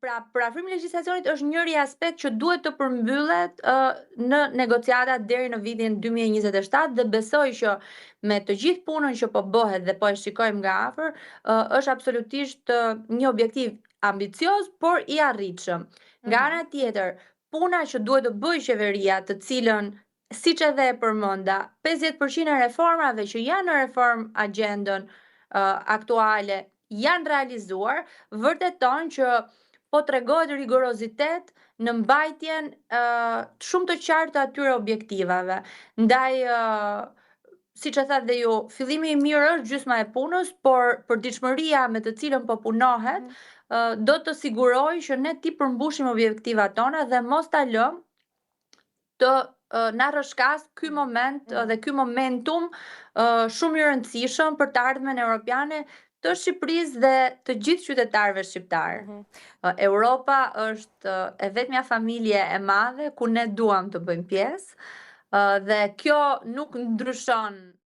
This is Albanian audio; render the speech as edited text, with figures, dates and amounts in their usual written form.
Pra, parafrimi i legjislacionit është njëri aspekt që duhet të përmbyllet në negociatat deri në vitin 2027 dhe besoj që me të gjithë punën që po bëhet dhe po e shikojmë nga afër, është absolutisht një objektiv ambicioz, por i arritshëm. Nga ana tjetër, puna që duhet të bëjë qeveria, të cilën siç edhe e përmenda, 50% e reformave që janë në reform agjendën aktuale janë realizuar, vërteton që po tregohet rigorozitet në mbajtjen shumë të qartë të atyre objektivave. Ndaj, siç e thatë dhe ju, fillimi i mirë është gjysma e punës, por përditshmëria me të cilën po punohet do të sigurojë që ne ti përmbushim objektivat tona dhe mos ta lëm të na rrëshkas ky moment dhe ky momentum shumë i rëndësishëm për të ardhmen europiane të Shqipërisë dhe të gjithë qytetarëve shqiptar. Europa është e vetmja familje e madhe ku ne duam të bëjmë pjesë dhe kjo nuk ndryshon